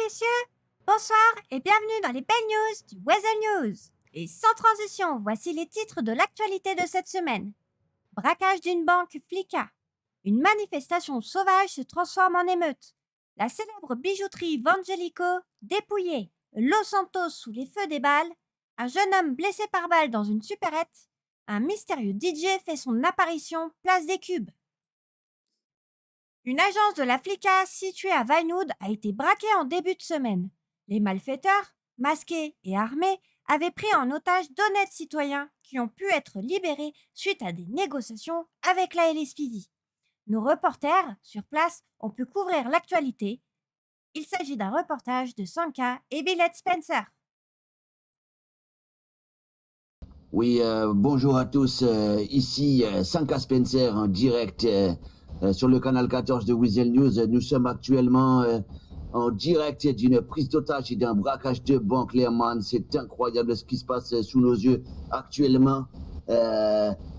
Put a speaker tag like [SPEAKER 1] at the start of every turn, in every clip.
[SPEAKER 1] messieurs, bonsoir et bienvenue dans les belles news du Weather News. Et sans transition, voici les titres de l'actualité de cette semaine. Braquage d'une banque flicka. Une manifestation sauvage se transforme en émeute. La célèbre bijouterie Vangelico dépouillée. Los Santos sous les feux des balles. Un jeune homme blessé par balle dans une supérette. Un mystérieux DJ fait son apparition place des Cubes. Une agence de la Flicka située à Vinewood a été braquée en début de semaine. Les malfaiteurs, masqués et armés, avaient pris en otage d'honnêtes citoyens qui ont pu être libérés suite à des négociations avec la LSPD. Nos reporters, sur place, ont pu couvrir l'actualité. Il s'agit d'un reportage de Sanka et Billett Spencer.
[SPEAKER 2] Oui, bonjour à tous. Ici Sanka Spencer en direct sur le canal 14 de Weasel News. Nous sommes actuellement en direct d'une prise d'otage et d'un braquage de banque, Learman. C'est incroyable ce qui se passe sous nos yeux actuellement.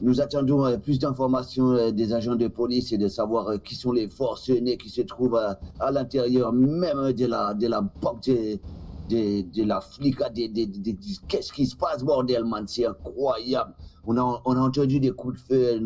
[SPEAKER 2] Nous attendons plus d'informations des agents de police et de savoir qui sont les forcenés qui se trouvent à l'intérieur même de la banque de la Flicka. Qu'est-ce qui se passe, bordel, man? C'est incroyable. On a entendu des coups de feu.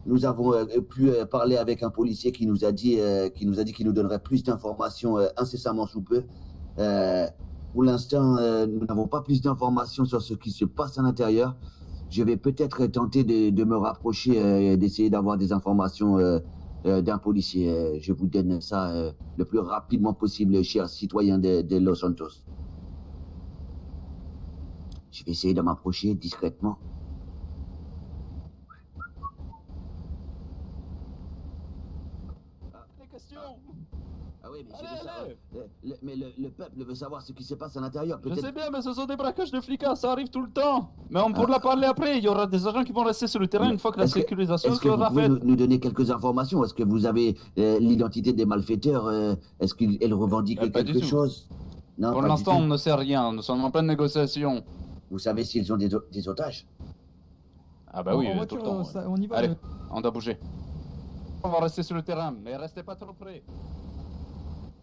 [SPEAKER 2] Nous avons pu parler avec un policier qui nous a dit qu'il nous donnerait plus d'informations incessamment sous peu. Pour l'instant, nous n'avons pas plus d'informations sur ce qui se passe à l'intérieur. Je vais peut-être tenter de me rapprocher, d'essayer d'avoir des informations d'un policier. Je vous donne ça le plus rapidement possible, chers citoyens de Los Santos. Je vais essayer de m'approcher discrètement. Ah oui, mais le peuple veut savoir ce qui se passe à l'intérieur.
[SPEAKER 3] Je sais bien, mais ce sont des braquages de flicks, ça arrive tout le temps. Mais on pourra parler après, il y aura des agents qui vont rester sur le terrain une fois que la sécurisation sera faite.
[SPEAKER 2] Est-ce que vous pouvez nous donner quelques informations? Est-ce que vous avez l'identité des malfaiteurs? Est-ce qu'ils revendiquent quelque chose?
[SPEAKER 3] Non, pour l'instant, on ne sait rien, nous sommes en pleine négociation.
[SPEAKER 2] Vous savez s'ils ont des otages?
[SPEAKER 3] Ah bah oui, tout le temps.
[SPEAKER 4] On y va.
[SPEAKER 3] Allez, on doit bouger. On va rester sur le terrain, mais restez pas trop près.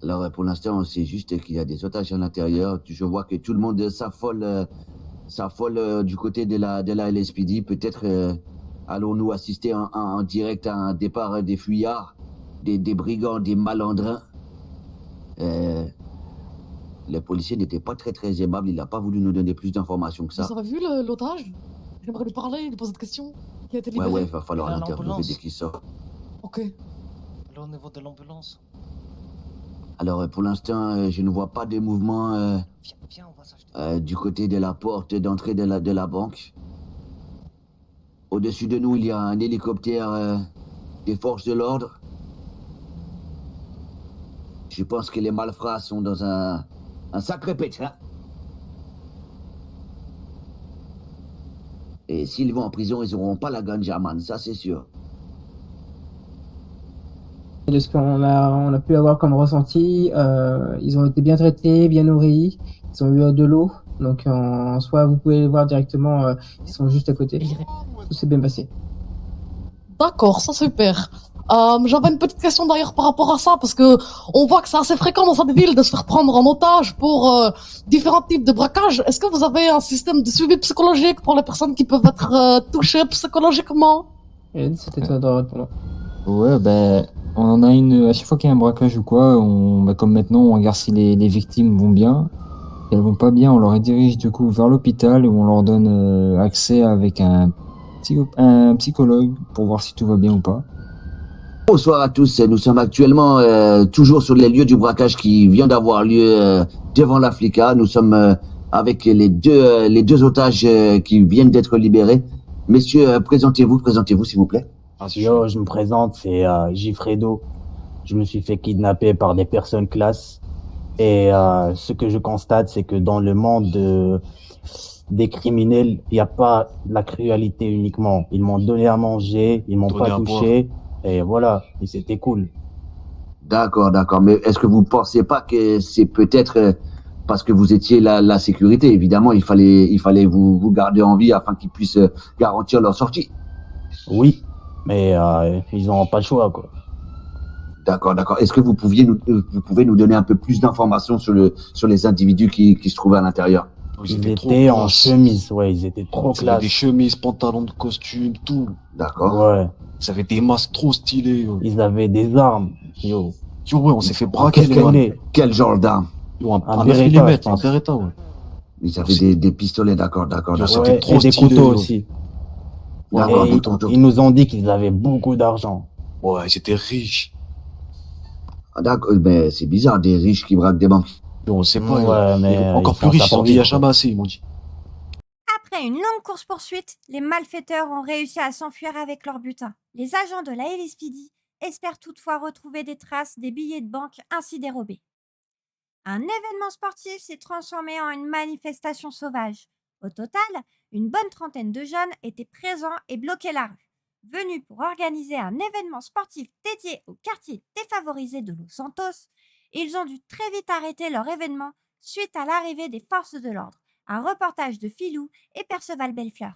[SPEAKER 2] Alors, pour l'instant, on sait juste qu'il y a des otages à l'intérieur. Je vois que tout le monde s'affole du côté de la LSPD. Peut-être allons-nous assister en direct à un départ des fuyards, des brigands, des malandrins. Le policier n'était pas très aimable. Il n'a pas voulu nous donner plus d'informations que ça.
[SPEAKER 4] Vous avez vu l'otage? J'aimerais lui parler, lui poser des questions. Qui a été libéré.
[SPEAKER 2] Ouais, il va falloir l'interviewer dès qu'il sort.
[SPEAKER 4] Ok.
[SPEAKER 5] Là, au niveau de l'ambulance.
[SPEAKER 2] Alors, pour l'instant, je ne vois pas de mouvement
[SPEAKER 5] Viens, on va s'acheter.
[SPEAKER 2] du côté de la porte d'entrée de la banque. Au-dessus de nous, il y a un hélicoptère des forces de l'ordre. Je pense que les malfrats sont dans un sacré pétrin. Et s'ils vont en prison, ils n'auront pas la ganja, man, ça c'est sûr.
[SPEAKER 6] De ce qu'on a pu avoir comme ressenti, ils ont été bien traités, bien nourris, ils ont eu de l'eau, donc en soi vous pouvez les voir directement, ils sont juste à côté. Tout s'est bien passé.
[SPEAKER 4] D'accord, ça super. J'avais une petite question d'ailleurs par rapport à ça, parce que on voit que c'est assez fréquent dans cette ville de se faire prendre en otage pour différents types de braquages. Est-ce que vous avez un système de suivi psychologique pour les personnes qui peuvent être touchées psychologiquement?
[SPEAKER 6] C'était toi de répondre.
[SPEAKER 7] Ouais, ben, on en a une, à chaque fois qu'il y a un braquage ou quoi, comme maintenant, on regarde si les victimes vont bien. Si elles vont pas bien, on les redirige du coup vers l'hôpital où on leur donne accès avec un psychologue pour voir si tout va bien ou pas.
[SPEAKER 2] Bonsoir à tous, nous sommes actuellement toujours sur les lieux du braquage qui vient d'avoir lieu devant la Flicka. Nous sommes avec les deux otages qui viennent d'être libérés. Messieurs, présentez-vous s'il vous plaît.
[SPEAKER 8] Yo, je me présente, c'est Gifredo. Je me suis fait kidnapper par des personnes classes. Et ce que je constate, c'est que dans le monde des criminels, il n'y a pas la cruauté uniquement. Ils m'ont donné à manger, ils m'ont pas touché. Et voilà, et c'était cool.
[SPEAKER 2] D'accord. Mais est-ce que vous ne pensez pas que c'est peut-être parce que vous étiez la sécurité? Évidemment, il fallait vous garder en vie afin qu'ils puissent garantir leur sortie.
[SPEAKER 8] Oui, mais ils n'ont pas le choix, quoi.
[SPEAKER 2] D'accord, d'accord. Est-ce que vous pouvez nous donner un peu plus d'informations sur les individus qui se trouvaient à l'intérieur?
[SPEAKER 8] Ils étaient en chemise, ouais, ils étaient trop
[SPEAKER 9] Ils avaient des
[SPEAKER 8] classe.
[SPEAKER 9] chemises, pantalons de costume, tout.
[SPEAKER 2] D'accord.
[SPEAKER 8] Ouais,
[SPEAKER 9] Ils avaient des masques trop stylés. Yo,
[SPEAKER 8] ils avaient des armes. Yo,
[SPEAKER 9] Yo, ouais, on s'est fait braquer
[SPEAKER 8] qu'est-ce
[SPEAKER 9] les
[SPEAKER 8] qu'elle
[SPEAKER 9] man.
[SPEAKER 8] est?
[SPEAKER 2] Quel genre d'arme?
[SPEAKER 9] Yo, un
[SPEAKER 8] Un
[SPEAKER 9] 9
[SPEAKER 8] Beretta,
[SPEAKER 9] mm,
[SPEAKER 8] je
[SPEAKER 9] un
[SPEAKER 8] pense.
[SPEAKER 9] Beretta, ouais.
[SPEAKER 2] Ils avaient des pistolets, d'accord, d'accord,
[SPEAKER 9] Yo,
[SPEAKER 2] d'accord.
[SPEAKER 9] c'était
[SPEAKER 8] Ouais,
[SPEAKER 9] trop
[SPEAKER 8] et des
[SPEAKER 9] stylé,
[SPEAKER 8] couteaux
[SPEAKER 9] yo.
[SPEAKER 8] aussi.
[SPEAKER 2] D'accord,
[SPEAKER 8] Et
[SPEAKER 2] bouton,
[SPEAKER 8] ils nous ont dit qu'ils avaient beaucoup d'argent.
[SPEAKER 9] Ouais, ils étaient riches.
[SPEAKER 2] Ah, d'accord, mais c'est bizarre, des riches qui braquent des banques.
[SPEAKER 9] Yo, on sait pas. yo.
[SPEAKER 8] Ouais,
[SPEAKER 9] Et
[SPEAKER 8] mais
[SPEAKER 9] encore
[SPEAKER 8] ils
[SPEAKER 9] plus
[SPEAKER 8] font
[SPEAKER 9] riches,
[SPEAKER 8] ça
[SPEAKER 9] ils
[SPEAKER 8] pour
[SPEAKER 9] ont dit, il y a
[SPEAKER 8] vivre,
[SPEAKER 9] jamais assez, ils m'ont dit.
[SPEAKER 1] Après une longue course-poursuite, les malfaiteurs ont réussi à s'enfuir avec leur butin. Les agents de la LSPD espèrent toutefois retrouver des traces des billets de banque ainsi dérobés. Un événement sportif s'est transformé en une manifestation sauvage. Au total, une bonne trentaine de jeunes étaient présents et bloquaient la rue. Venus pour organiser un événement sportif dédié au quartier défavorisé de Los Santos, ils ont dû très vite arrêter leur événement suite à l'arrivée des forces de l'ordre. Un reportage de Philou et Perceval Bellefleur.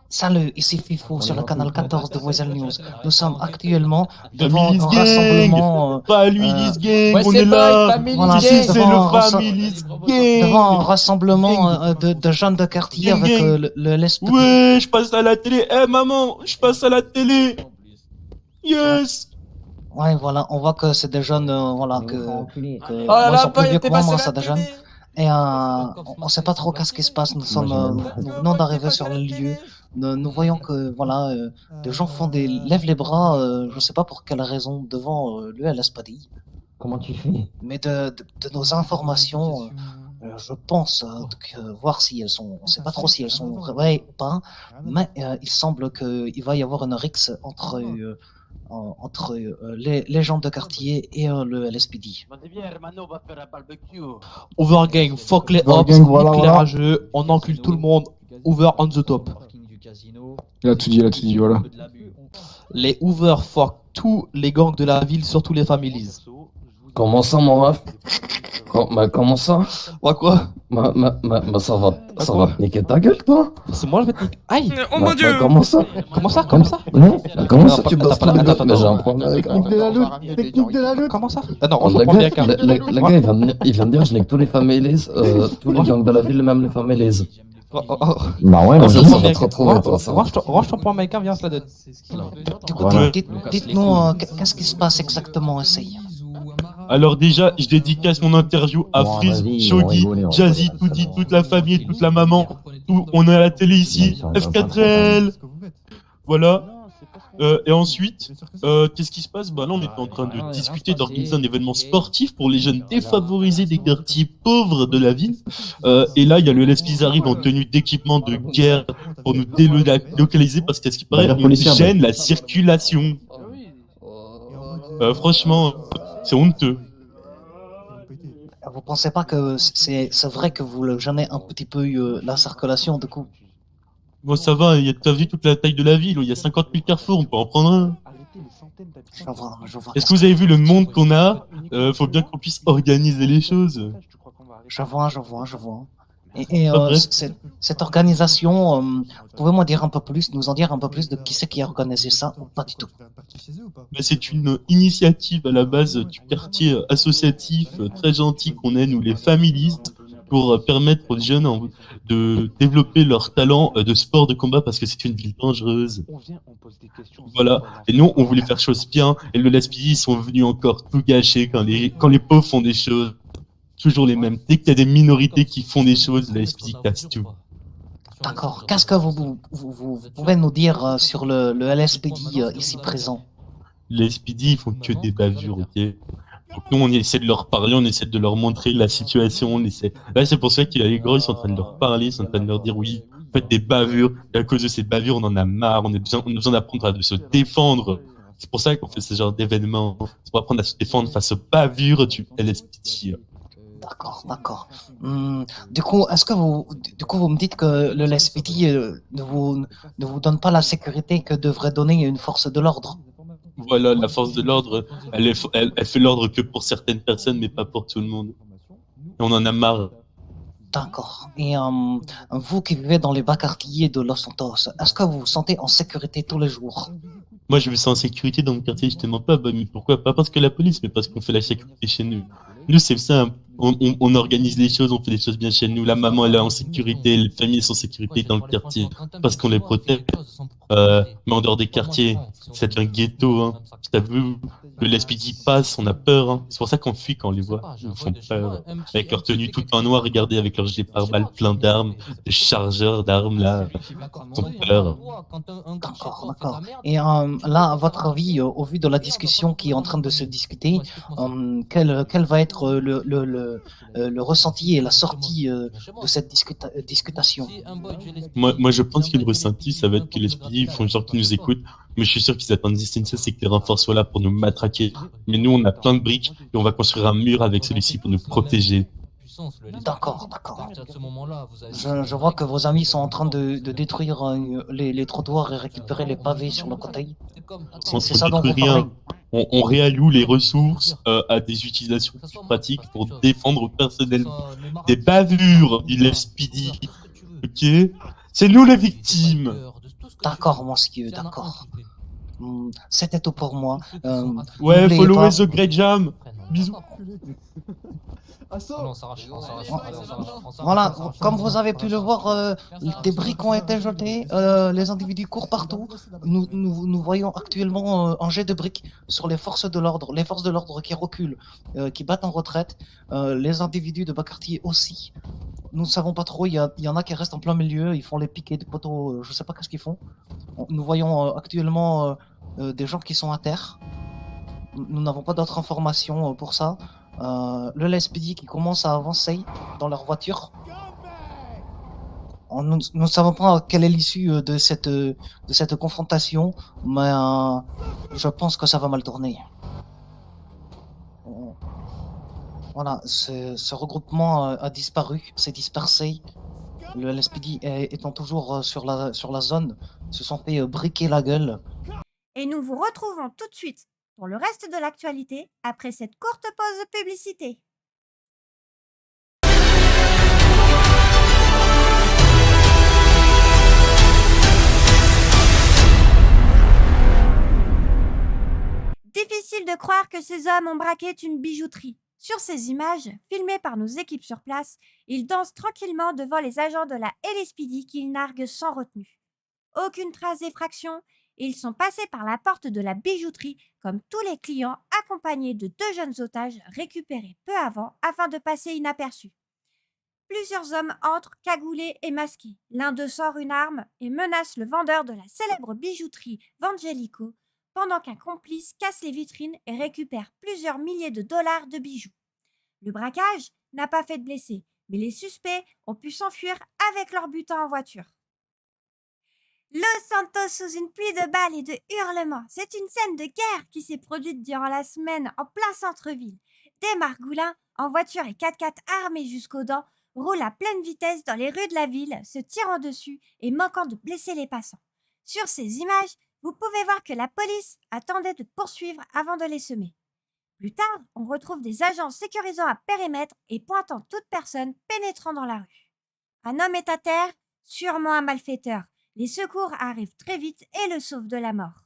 [SPEAKER 5] Salut, ici Fifou sur le canal 14 de Weasel News. Nous sommes actuellement devant
[SPEAKER 3] Family's
[SPEAKER 5] un
[SPEAKER 3] Gang.
[SPEAKER 5] rassemblement.
[SPEAKER 3] Family's Gang,
[SPEAKER 6] Ouais,
[SPEAKER 3] on
[SPEAKER 6] c'est
[SPEAKER 3] est
[SPEAKER 6] boy,
[SPEAKER 3] là.
[SPEAKER 6] Family's
[SPEAKER 5] Voilà,
[SPEAKER 3] Ici,
[SPEAKER 6] Gang.
[SPEAKER 3] c'est
[SPEAKER 5] devant
[SPEAKER 3] le
[SPEAKER 5] un
[SPEAKER 3] Family's
[SPEAKER 5] devant un
[SPEAKER 3] Gang.
[SPEAKER 5] rassemblement de jeunes de quartier
[SPEAKER 3] Gang,
[SPEAKER 5] avec
[SPEAKER 3] gang.
[SPEAKER 5] le LSPD.
[SPEAKER 3] Ouais, je passe à la télé. Eh maman, je passe à la télé. Yes.
[SPEAKER 5] Ouais, voilà, on voit que c'est des jeunes, voilà, que
[SPEAKER 6] Oh là
[SPEAKER 5] moi, ils
[SPEAKER 6] là,
[SPEAKER 5] sont plus
[SPEAKER 6] boy,
[SPEAKER 5] vieux
[SPEAKER 6] t'es
[SPEAKER 5] que moi,
[SPEAKER 6] passé
[SPEAKER 5] moi,
[SPEAKER 6] la
[SPEAKER 5] c'est des jeunes.
[SPEAKER 6] télé.
[SPEAKER 5] Et on sait pas trop qu'est-ce qui se passe. Nous venons d'arriver sur le lieu. Nous voyons que voilà, des gens lèvent les bras. Je sais pas pour quelle raison devant le LSPD.
[SPEAKER 6] Comment tu fais?
[SPEAKER 5] Mais de nos informations, je pense voir si elles sont. On sait pas trop si elles sont vraies ou pas. Mais il semble qu'il va y avoir une rixe entre les gens de quartier et le LSPD.
[SPEAKER 10] Overgang, fuck les hops,
[SPEAKER 7] Overgang, voilà,
[SPEAKER 10] nique les
[SPEAKER 7] voilà.
[SPEAKER 10] rageux, on encule tout le monde, over on the top.
[SPEAKER 7] Il a tout dit, voilà.
[SPEAKER 10] Les Hoover fuck tous les gangs de la ville, surtout les families.
[SPEAKER 11] Comment ça, mon ref? Comment ça?
[SPEAKER 10] Ouais, quoi?
[SPEAKER 11] Ça va
[SPEAKER 10] quoi
[SPEAKER 11] te niquer ta gueule, toi?
[SPEAKER 10] C'est moi, je vais te niquer. Aïe!
[SPEAKER 11] Oh mon dieu! Comment ça?
[SPEAKER 10] Comment ça? Comment ça?
[SPEAKER 11] Non, comment ça
[SPEAKER 10] Attends,
[SPEAKER 11] tu bosses
[SPEAKER 10] attends,
[SPEAKER 11] pas le
[SPEAKER 10] attends,
[SPEAKER 11] gars? Mais j'ai un
[SPEAKER 10] attends.
[SPEAKER 11] problème avec
[SPEAKER 3] Technique de la lutte.
[SPEAKER 10] Comment ça? Ah non,
[SPEAKER 11] Oh,
[SPEAKER 10] on se
[SPEAKER 11] le
[SPEAKER 10] prend
[SPEAKER 11] gars,
[SPEAKER 10] bien calme.
[SPEAKER 11] le gars, il vient de dire je nique tous les families, tous les gangs de la ville, même les families. Bah ouais,
[SPEAKER 10] moi
[SPEAKER 11] ça va te retrouver, toi, ça.
[SPEAKER 10] Range ton point américain, viens, cela donne.
[SPEAKER 5] Du coup,
[SPEAKER 11] Voilà.
[SPEAKER 5] dites-nous, qu'est-ce qui se passe exactement, essaye.
[SPEAKER 3] Alors déjà, je dédicace mon interview à
[SPEAKER 11] Bon,
[SPEAKER 3] Freeze,
[SPEAKER 11] vas-y,
[SPEAKER 3] Shogi,
[SPEAKER 11] on va rigoler,
[SPEAKER 3] Jazzy, Toudi, toute la famille, toute la maman. Tout, on est à la télé ici, F4L. Voilà. Et ensuite, qu'est-ce qui se passe? Bah là, on était en train de discuter d'organiser un événement sportif pour les jeunes défavorisés des quartiers pauvres de la ville. Et là, il y a le LSPD arrive en tenue d'équipement de guerre pour nous délocaliser parce qu'à ce qui paraît, on gêne la circulation. Franchement, c'est honteux.
[SPEAKER 5] Vous pensez pas que c'est vrai que vous le gênez un petit peu la circulation, du coup?
[SPEAKER 3] Bon, ça va, t'as vu toute la taille de la ville, il y a 50 000 carrefours, on peut en prendre un.
[SPEAKER 5] Je vois.
[SPEAKER 3] Est-ce que vous avez vu le monde qu'on a? Faut bien qu'on puisse organiser les choses.
[SPEAKER 5] Je vois. Et
[SPEAKER 3] Bref.
[SPEAKER 5] cette organisation, vous pouvez nous en dire un peu plus de qui c'est qui a organisé ça ou pas du tout?
[SPEAKER 3] Bah, c'est une initiative à la base du quartier associatif très gentil qu'on est, nous les families, pour permettre aux jeunes de développer leur talent de sport de combat parce que c'est une ville dangereuse. Voilà. Et nous, on voulait faire choses bien et le LSPD, ils sont venus encore tout gâcher quand les pauvres font des choses. Toujours les mêmes. Dès qu'il y a des minorités qui font des choses, le LSPD casse tout.
[SPEAKER 5] D'accord. Qu'est-ce que vous pouvez nous dire sur le LSPD ici présent?
[SPEAKER 3] Les SPD, ils font que des bavures, ok? Donc nous, on essaie de leur parler, on essaie de leur montrer la situation, Là, c'est pour ça qu'il y a les gros, ils sont en train de leur parler, ils sont en train de leur dire oui, faites des bavures, et à cause de ces bavures, on en a marre, on a besoin d'apprendre à se défendre. C'est pour ça qu'on fait ce genre d'événement. C'est pour apprendre à se défendre face aux bavures du LSPD.
[SPEAKER 5] D'accord. Du coup, est-ce que vous me dites que le LSPD ne vous donne pas la sécurité que devrait donner une force de l'ordre?
[SPEAKER 3] Voilà, la force de l'ordre, elle fait l'ordre que pour certaines personnes, mais pas pour tout le monde. Et on en a marre.
[SPEAKER 5] D'accord. Et vous qui vivez dans les bas quartiers de Los Santos, est-ce que vous vous sentez en sécurité tous les jours?
[SPEAKER 3] Moi, je me sens en sécurité dans mon quartier, je te mens pas. Bah, mais pourquoi? Pas parce que la police, mais parce qu'on fait la sécurité chez nous. Nous, c'est simple. On organise les choses, on fait les choses bien chez nous. La maman, elle est en sécurité, les familles sont en sécurité dans le quartier. Parce qu'on les protège. Mais en dehors des quartiers, ça devient ghetto, hein. Je t'avoue, que l'SPD passe, on a peur, hein. C'est pour ça qu'on fuit quand on les voit. Ils nous font peur. Avec leur tenue tout en noir, regardez, avec leur gilet pare-balles plein d'armes, de chargeurs d'armes, là. Ils ont peur.
[SPEAKER 5] D'accord, d'accord. Et là, à votre avis, au vu de la discussion qui est en train de se discuter, quel va être le ressenti et la sortie de cette discutation?
[SPEAKER 3] Moi, je pense que le ressenti, ça va être que les SPD, ils font genre qu'ils nous écoutent, mais je suis sûr qu'ils attendent juste une chose, c'est que les renforts soient là pour nous matraquer. Mais nous, on a plein de briques et on va construire un mur avec celui-ci pour nous protéger.
[SPEAKER 5] D'accord, d'accord. Je vois que vos amis sont en train de détruire les trottoirs et récupérer les pavés sur le côté.
[SPEAKER 3] On
[SPEAKER 5] C'est ça dont vous
[SPEAKER 3] détruit
[SPEAKER 5] parlez?
[SPEAKER 3] rien. On réalloue les ressources à des utilisations plus pratiques pour défendre personnellement des bavures du LSPD. Ok? C'est nous les victimes.
[SPEAKER 5] D'accord, monsieur, d'accord. C'était tout pour moi.
[SPEAKER 3] Ouais,
[SPEAKER 5] n'oubliez
[SPEAKER 3] followez
[SPEAKER 5] pas-
[SPEAKER 3] The Great Jam. Bisous.
[SPEAKER 5] Voilà, comme vous avez pu le voir, des briques ont été jetées, les individus courent partout. Nous voyons actuellement un jet de briques sur les forces de l'ordre qui reculent, qui battent en retraite, les individus de bas quartier aussi. Nous ne savons pas trop, il y en a qui restent en plein milieu, ils font les piquets de poteaux, je sais pas qu'est-ce qu'ils font. Nous voyons actuellement des gens qui sont à terre. Nous n'avons pas d'autres informations pour ça. Le LSPD qui commence à avancer dans leur voiture. Nous ne savons pas quelle est l'issue de cette confrontation, mais je pense que ça va mal tourner. Voilà, ce regroupement a disparu, s'est dispersé. Le LSPD étant toujours sur la zone, se sont fait briquer la gueule.
[SPEAKER 1] Et nous vous retrouvons tout de suite pour le reste de l'actualité après cette courte pause de publicité. Difficile de croire que ces hommes ont braqué une bijouterie. Sur ces images, filmées par nos équipes sur place, ils dansent tranquillement devant les agents de la LSPD qu'ils narguent sans retenue. Aucune trace d'effraction, ils sont passés par la porte de la bijouterie comme tous les clients accompagnés de 2 jeunes otages récupérés peu avant afin de passer inaperçus. Plusieurs hommes entrent cagoulés et masqués. L'un d'eux sort une arme et menace le vendeur de la célèbre bijouterie Vangelico pendant qu'un complice casse les vitrines et récupère plusieurs milliers de dollars de bijoux. Le braquage n'a pas fait de blessés, mais les suspects ont pu s'enfuir avec leur butin en voiture. Los Santos sous une pluie de balles et de hurlements. C'est une scène de guerre qui s'est produite durant la semaine en plein centre-ville. Des margoulins, en voiture et 4x4 armés jusqu'aux dents, roulent à pleine vitesse dans les rues de la ville, se tirant dessus et manquant de blesser les passants. Sur ces images, vous pouvez voir que la police attendait de poursuivre avant de les semer. Plus tard, on retrouve des agents sécurisant un périmètre et pointant toute personne pénétrant dans la rue. Un homme est à terre, sûrement un malfaiteur. Les secours arrivent très vite et le sauvent de la mort.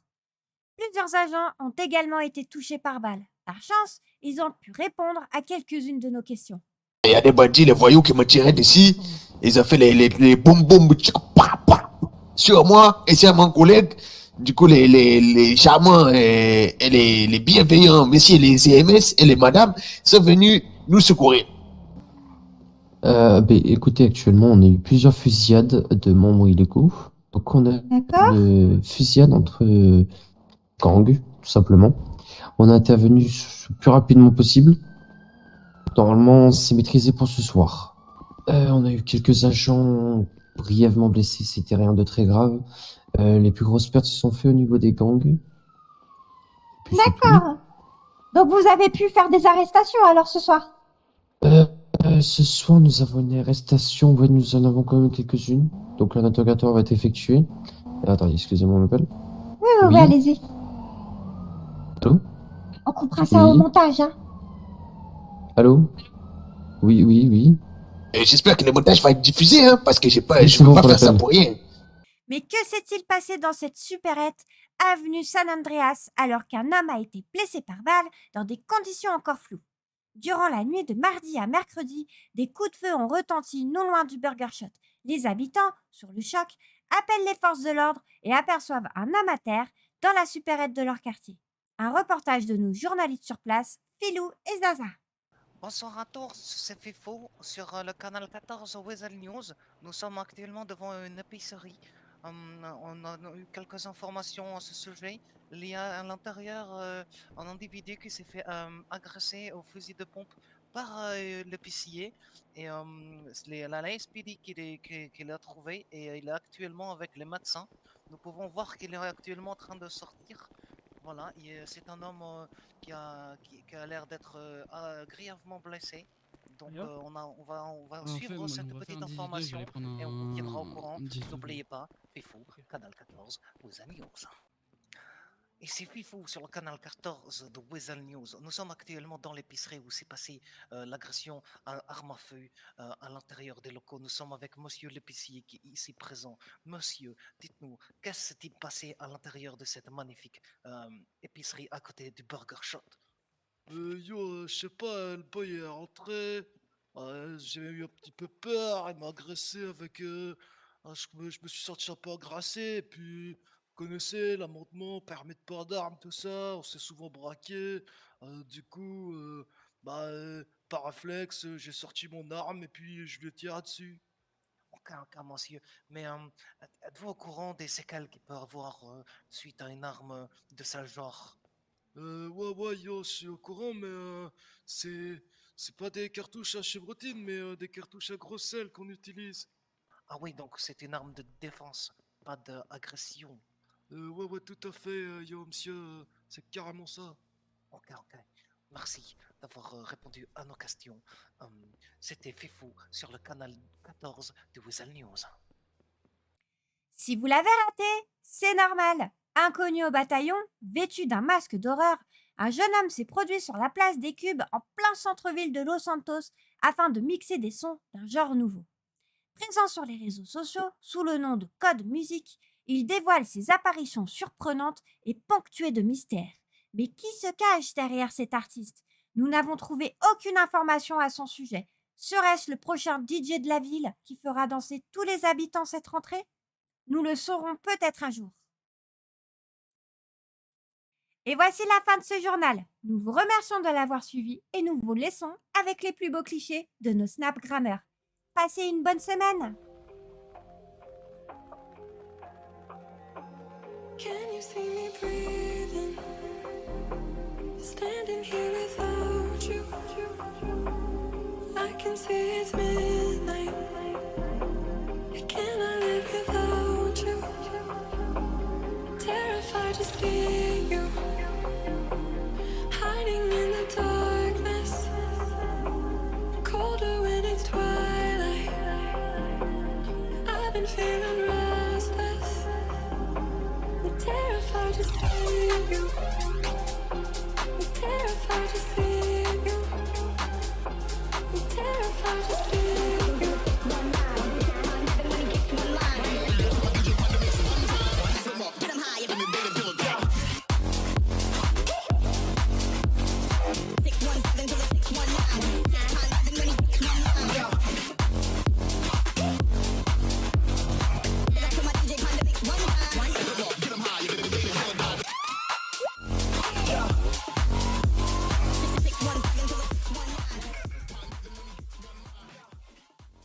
[SPEAKER 1] Plusieurs agents ont également été touchés par balles. Par chance, ils ont pu répondre à quelques-unes de nos questions.
[SPEAKER 9] Il y a des bandits, les voyous qui me tiraient dessus. Ils ont fait les boum boum sur moi et sur mon collègue. Du coup, les charmants et les bienveillants messieurs, les CMS et les madames sont venus nous secourir.
[SPEAKER 11] Écoutez, actuellement, on a eu plusieurs fusillades de membres illégaux. Donc, on a une fusillade entre gangs, tout simplement. On a intervenu le plus rapidement possible. Normalement, c'est maîtrisé pour ce soir. On a eu quelques agents brièvement blessés, c'était rien de très grave. Les plus grosses pertes se sont faites au niveau des gangs.
[SPEAKER 1] D'accord. Donc vous avez pu faire des arrestations alors ce soir?
[SPEAKER 11] Ce soir, nous avons une arrestation. Oui, nous en avons quand même quelques-unes. Donc, un interrogatoire va être effectué. Attendez, excusez-moi, on m'appelle.
[SPEAKER 1] Oui, allez-y.
[SPEAKER 11] Allô?
[SPEAKER 1] On coupera ça au montage, hein.
[SPEAKER 11] Allô? Oui.
[SPEAKER 9] Et j'espère que le montage va être diffusé, hein, parce que je
[SPEAKER 11] Oui,
[SPEAKER 9] ne peux pas faire ça pour rien.
[SPEAKER 1] Mais que s'est-il passé dans cette supérette avenue San Andreas alors qu'un homme a été blessé par balle dans des conditions encore floues. Durant la nuit de mardi à mercredi, des coups de feu ont retenti non loin du Burger Shot. Les habitants, sur le choc, appellent les forces de l'ordre et aperçoivent un homme à terre dans la supérette de leur quartier. Un reportage de nos journalistes sur place, Philou et Zaza.
[SPEAKER 5] Bonsoir à tous, c'est Fifo sur le canal 14 Weasel News. Nous sommes actuellement devant une épicerie. On a eu quelques informations à ce sujet. Il y a à l'intérieur un individu qui s'est fait agresser au fusil de pompe par l'épicier. Et la LASPD qui l'a trouvé et il est actuellement avec les médecins. Nous pouvons voir qu'il est actuellement en train de sortir. Voilà, c'est un homme qui a l'air d'être grièvement blessé. Donc on va suivre cette petite information et on vous tiendra au courant. N'oubliez pas, Fifou, Canal 14, Weasel News. Ici Fifou sur le canal 14 de Weasel News. Nous sommes actuellement dans l'épicerie où s'est passée l'agression à arme à feu à l'intérieur des locaux. Nous sommes avec monsieur l'épicier qui est ici présent. Monsieur, dites-nous, qu'est-ce qui s'est passé à l'intérieur de cette magnifique épicerie à côté du Burger Shot?
[SPEAKER 12] Je sais pas, le boy est rentré. J'ai eu un petit peu peur, il m'a agressé avec. Je me suis senti un peu agressé, et puis. Vous connaissez l'amendement, permis de port d'armes, tout ça, on s'est souvent braqué. Du coup, par réflexe, j'ai sorti mon arme et puis je lui ai tiré dessus.
[SPEAKER 5] Ok, monsieur. Mais êtes-vous au courant des séquelles qu'il peut avoir suite à une arme de ce genre?
[SPEAKER 12] Ouais, je suis au courant, mais c'est pas des cartouches à chevrotine, mais des cartouches à gros sel qu'on utilise.
[SPEAKER 5] Ah oui, donc c'est une arme de défense, pas d'agression.
[SPEAKER 12] Ouais, tout à fait, monsieur, c'est carrément ça.
[SPEAKER 5] Ok. Merci d'avoir répondu à nos questions. C'était Fifou sur le canal 14 de Weasel News.
[SPEAKER 1] Si vous l'avez raté, c'est normal. Inconnu au bataillon, vêtu d'un masque d'horreur, un jeune homme s'est produit sur la place des Cubes en plein centre-ville de Los Santos afin de mixer des sons d'un genre nouveau. Présent sur les réseaux sociaux sous le nom de Code Musique, il dévoile ses apparitions surprenantes et ponctuées de mystères. Mais qui se cache derrière cet artiste? Nous n'avons trouvé aucune information à son sujet. Serait-ce le prochain DJ de la ville qui fera danser tous les habitants cette rentrée? Nous le saurons peut-être un jour. Et voici la fin de ce journal. Nous vous remercions de l'avoir suivi et nous vous laissons avec les plus beaux clichés de nos Snapgrammers. Passez une bonne semaine.
[SPEAKER 13] Can you see me breathing? Standing here without you. I can see it's midnight. I cannot live without you. Terrified to see you.